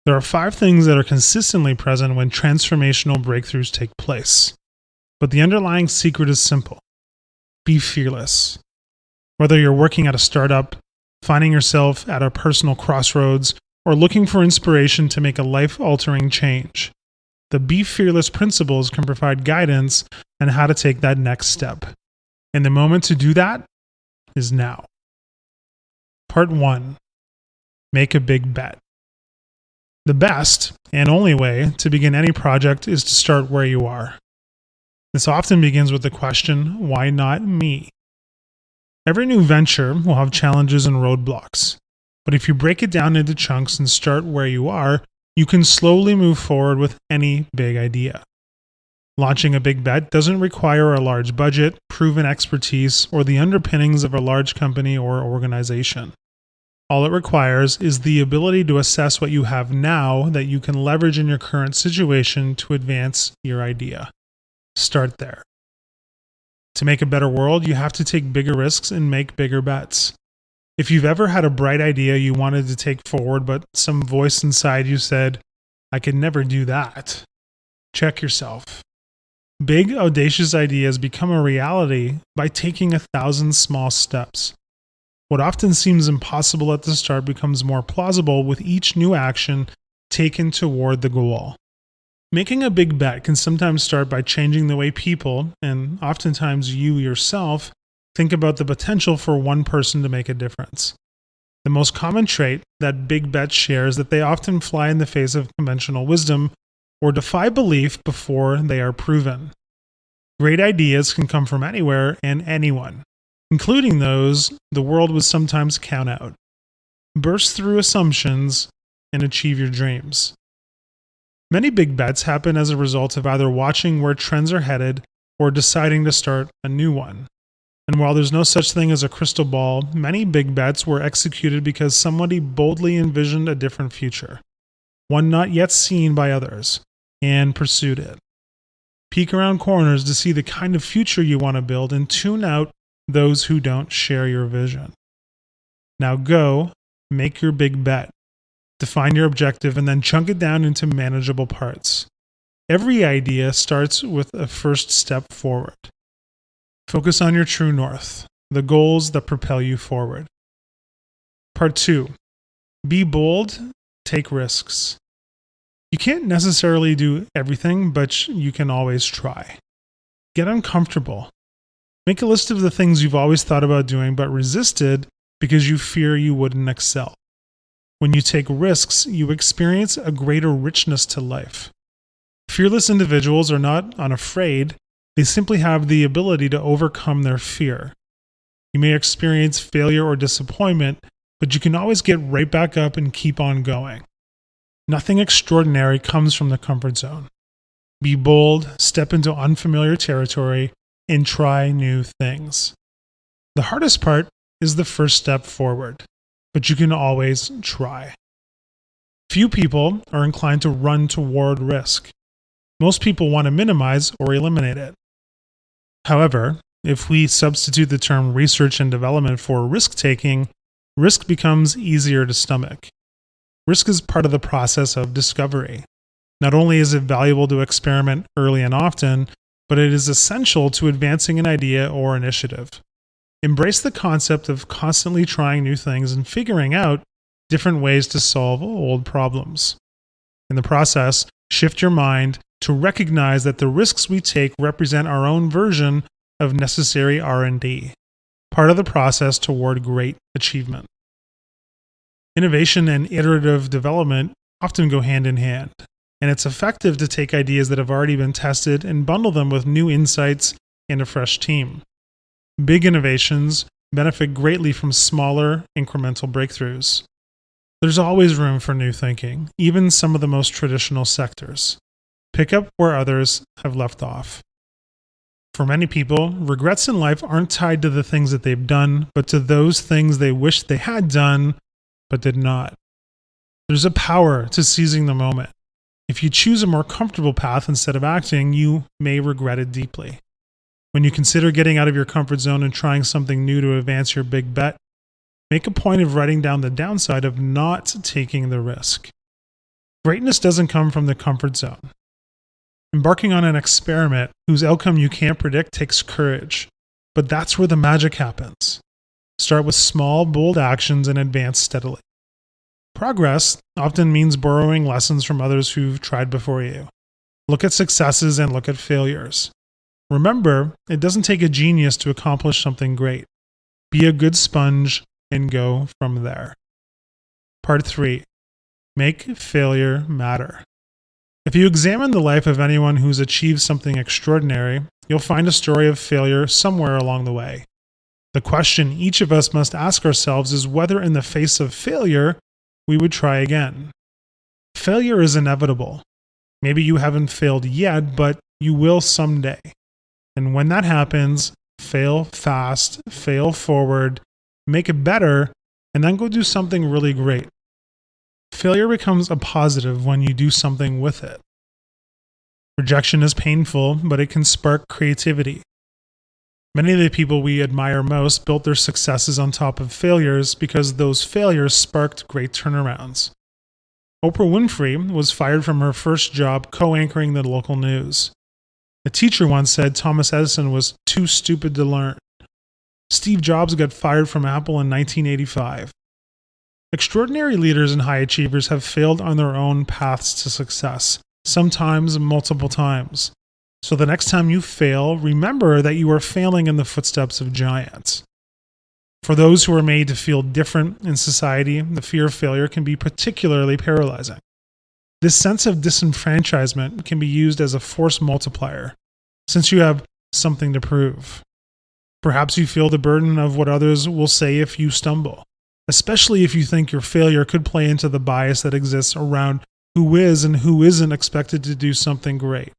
There are 5 things that are consistently present when transformational breakthroughs take place. But the underlying secret is simple. Be fearless. Whether you're working at a startup, finding yourself at a personal crossroads, or looking for inspiration to make a life-altering change, the Be Fearless principles can provide guidance on how to take that next step. And the moment to do that is now. Part 1. Make a big bet. The best and only way to begin any project is to start where you are. This often begins with the question, why not me? Every new venture will have challenges and roadblocks, but if you break it down into chunks and start where you are, you can slowly move forward with any big idea. Launching a big bet doesn't require a large budget, proven expertise, or the underpinnings of a large company or organization. All it requires is the ability to assess what you have now that you can leverage in your current situation to advance your idea. Start there. To make a better world, you have to take bigger risks and make bigger bets. If you've ever had a bright idea you wanted to take forward, but some voice inside you said, I could never do that, check yourself. Big, audacious ideas become a reality by taking 1,000 small steps. What often seems impossible at the start becomes more plausible with each new action taken toward the goal. Making a big bet can sometimes start by changing the way people, and oftentimes you yourself, think about the potential for one person to make a difference. The most common trait that big bets share is that they often fly in the face of conventional wisdom or defy belief before they are proven. Great ideas can come from anywhere and anyone, including those the world would sometimes count out. Burst through assumptions and achieve your dreams. Many big bets happen as a result of either watching where trends are headed or deciding to start a new one. And while there's no such thing as a crystal ball, many big bets were executed because somebody boldly envisioned a different future, one not yet seen by others, and pursued it. Peek around corners to see the kind of future you want to build and tune out those who don't share your vision. Now go, make your big bet. Define your objective and then chunk it down into manageable parts. Every idea starts with a first step forward. Focus on your true north, the goals that propel you forward. Part 2. Be bold, take risks. You can't necessarily do everything, but you can always try. Get uncomfortable. Make a list of the things you've always thought about doing but resisted because you fear you wouldn't excel. When you take risks, you experience a greater richness to life. Fearless individuals are not unafraid, they simply have the ability to overcome their fear. You may experience failure or disappointment, but you can always get right back up and keep on going. Nothing extraordinary comes from the comfort zone. Be bold, step into unfamiliar territory, and try new things. The hardest part is the first step forward, but you can always try. Few people are inclined to run toward risk. Most people want to minimize or eliminate it. However, if we substitute the term research and development for risk-taking, risk becomes easier to stomach. Risk is part of the process of discovery. Not only is it valuable to experiment early and often, but it is essential to advancing an idea or initiative. Embrace the concept of constantly trying new things and figuring out different ways to solve old problems. In the process, shift your mind to recognize that the risks we take represent our own version of necessary R&D, part of the process toward great achievement. Innovation and iterative development often go hand in hand, and it's effective to take ideas that have already been tested and bundle them with new insights and a fresh team. Big innovations benefit greatly from smaller, incremental breakthroughs. There's always room for new thinking, even some of the most traditional sectors. Pick up where others have left off. For many people, regrets in life aren't tied to the things that they've done, but to those things they wish they had done, but did not. There's a power to seizing the moment. If you choose a more comfortable path instead of acting, you may regret it deeply. When you consider getting out of your comfort zone and trying something new to advance your big bet, make a point of writing down the downside of not taking the risk. Greatness doesn't come from the comfort zone. Embarking on an experiment whose outcome you can't predict takes courage, but that's where the magic happens. Start with small, bold actions and advance steadily. Progress often means borrowing lessons from others who've tried before you. Look at successes and look at failures. Remember, it doesn't take a genius to accomplish something great. Be a good sponge and go from there. Part 3. Make failure matter. If you examine the life of anyone who's achieved something extraordinary, you'll find a story of failure somewhere along the way. The question each of us must ask ourselves is whether in the face of failure, we would try again. Failure is inevitable. Maybe you haven't failed yet, but you will someday. And when that happens, fail fast, fail forward, make it better, and then go do something really great. Failure becomes a positive when you do something with it. Rejection is painful, but it can spark creativity. Many of the people we admire most built their successes on top of failures because those failures sparked great turnarounds. Oprah Winfrey was fired from her first job co-anchoring the local news. A teacher once said Thomas Edison was too stupid to learn. Steve Jobs got fired from Apple in 1985. Extraordinary leaders and high achievers have failed on their own paths to success, sometimes multiple times. So the next time you fail, remember that you are failing in the footsteps of giants. For those who are made to feel different in society, the fear of failure can be particularly paralyzing. This sense of disenfranchisement can be used as a force multiplier, since you have something to prove. Perhaps you feel the burden of what others will say if you stumble, especially if you think your failure could play into the bias that exists around who is and who isn't expected to do something great.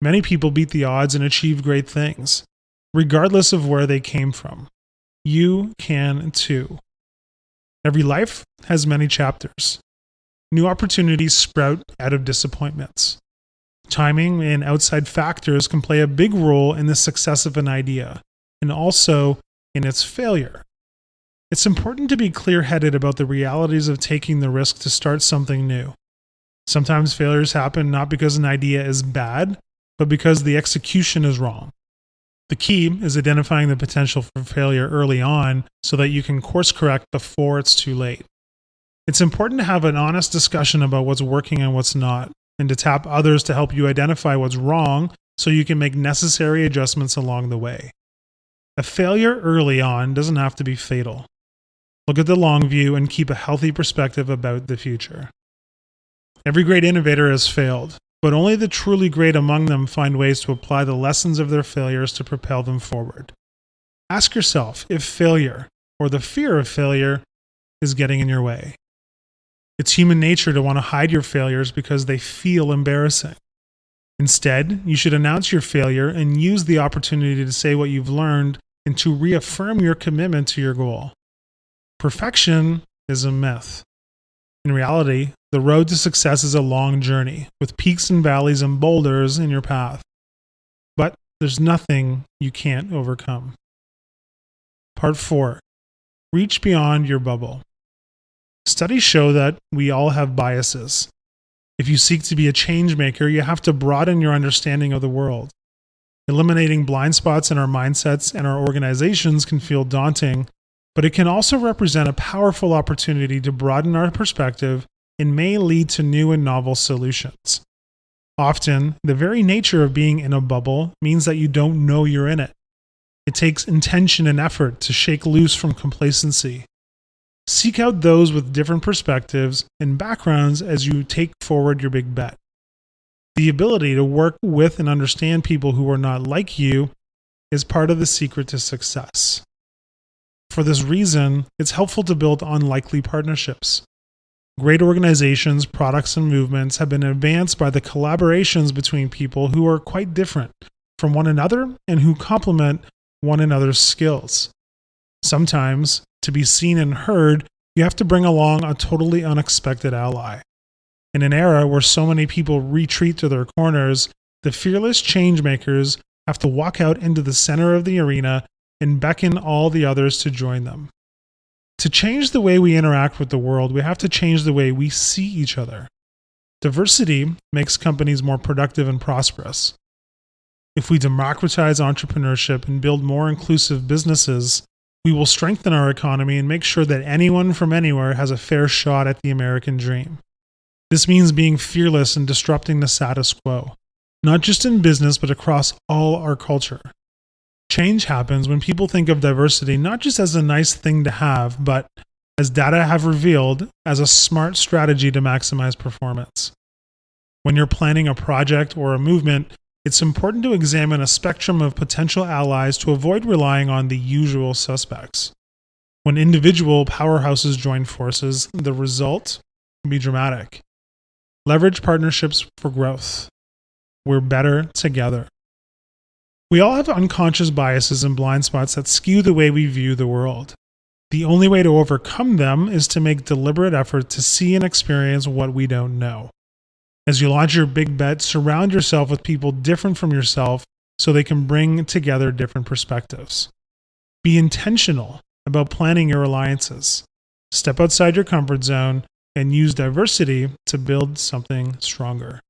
Many people beat the odds and achieve great things, regardless of where they came from. You can too. Every life has many chapters. New opportunities sprout out of disappointments. Timing and outside factors can play a big role in the success of an idea, and also in its failure. It's important to be clear-headed about the realities of taking the risk to start something new. Sometimes failures happen not because an idea is bad, but because the execution is wrong. The key is identifying the potential for failure early on so that you can course correct before it's too late. It's important to have an honest discussion about what's working and what's not, and to tap others to help you identify what's wrong so you can make necessary adjustments along the way. A failure early on doesn't have to be fatal. Look at the long view and keep a healthy perspective about the future. Every great innovator has failed, but only the truly great among them find ways to apply the lessons of their failures to propel them forward. Ask yourself if failure, or the fear of failure, is getting in your way. It's human nature to want to hide your failures because they feel embarrassing. Instead, you should announce your failure and use the opportunity to say what you've learned and to reaffirm your commitment to your goal. Perfection is a myth. In reality, the road to success is a long journey, with peaks and valleys and boulders in your path. But there's nothing you can't overcome. Part 4. Reach beyond your bubble. Studies show that we all have biases. If you seek to be a change maker, you have to broaden your understanding of the world. Eliminating blind spots in our mindsets and our organizations can feel daunting, but it can also represent a powerful opportunity to broaden our perspective and may lead to new and novel solutions. Often, the very nature of being in a bubble means that you don't know you're in it. It takes intention and effort to shake loose from complacency. Seek out those with different perspectives and backgrounds as you take forward your big bet. The ability to work with and understand people who are not like you is part of the secret to success. For this reason, it's helpful to build unlikely partnerships. Great organizations, products, and movements have been advanced by the collaborations between people who are quite different from one another and who complement one another's skills. Sometimes, to be seen and heard, you have to bring along a totally unexpected ally. In an era where so many people retreat to their corners, the fearless changemakers have to walk out into the center of the arena and beckon all the others to join them. To change the way we interact with the world, we have to change the way we see each other. Diversity makes companies more productive and prosperous. If we democratize entrepreneurship and build more inclusive businesses, we will strengthen our economy and make sure that anyone from anywhere has a fair shot at the American dream. This means being fearless and disrupting the status quo, not just in business, but across all our culture. Change happens when people think of diversity not just as a nice thing to have, but, as data have revealed, as a smart strategy to maximize performance. When you're planning a project or a movement, it's important to examine a spectrum of potential allies to avoid relying on the usual suspects. When individual powerhouses join forces, the result can be dramatic. Leverage partnerships for growth. We're better together. We all have unconscious biases and blind spots that skew the way we view the world. The only way to overcome them is to make deliberate effort to see and experience what we don't know. As you launch your big bet, surround yourself with people different from yourself so they can bring together different perspectives. Be intentional about planning your alliances. Step outside your comfort zone and use diversity to build something stronger.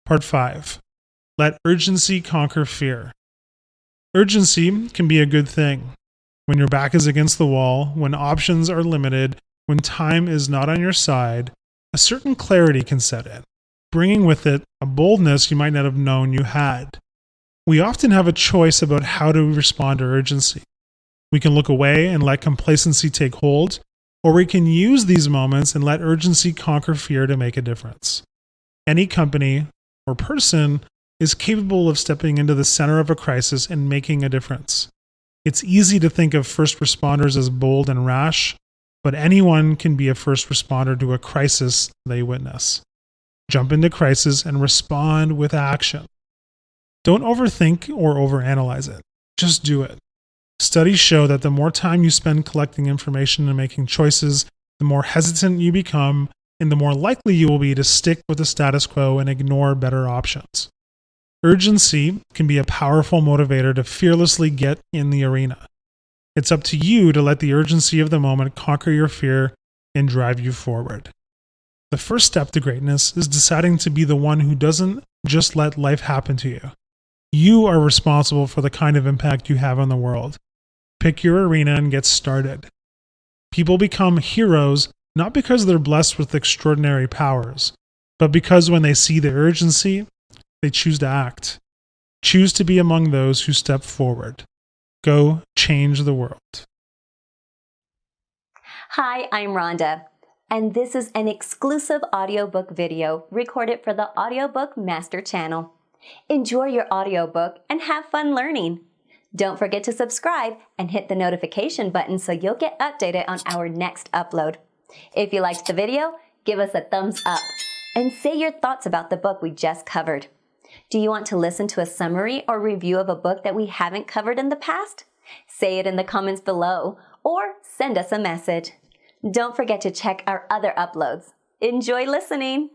Part 5. Let urgency conquer fear. Urgency can be a good thing. When your back is against the wall, when options are limited, when time is not on your side, a certain clarity can set in, bringing with it a boldness you might not have known you had. We often have a choice about how to respond to urgency. We can look away and let complacency take hold, or we can use these moments and let urgency conquer fear to make a difference. Any company or person is capable of stepping into the center of a crisis and making a difference. It's easy to think of first responders as bold and rash, but anyone can be a first responder to a crisis they witness. Jump into crisis and respond with action. Don't overthink or overanalyze it. Just do it. Studies show that the more time you spend collecting information and making choices, the more hesitant you become, and the more likely you will be to stick with the status quo and ignore better options. Urgency can be a powerful motivator to fearlessly get in the arena. It's up to you to let the urgency of the moment conquer your fear and drive you forward. The first step to greatness is deciding to be the one who doesn't just let life happen to you. You are responsible for the kind of impact you have on the world. Pick your arena and get started. People become heroes not because they're blessed with extraordinary powers, but because when they see the urgency, they choose to act. Choose to be among those who step forward. Go change the world. Hi, I'm Rhonda, and this is an exclusive audiobook video recorded for the Audiobook Master Channel. Enjoy your audiobook and have fun learning. Don't forget to subscribe and hit the notification button so you'll get updated on our next upload. If you liked the video, give us a thumbs up and say your thoughts about the book we just covered. Do you want to listen to a summary or review of a book that we haven't covered in the past? Say it in the comments below or send us a message. Don't forget to check our other uploads. Enjoy listening!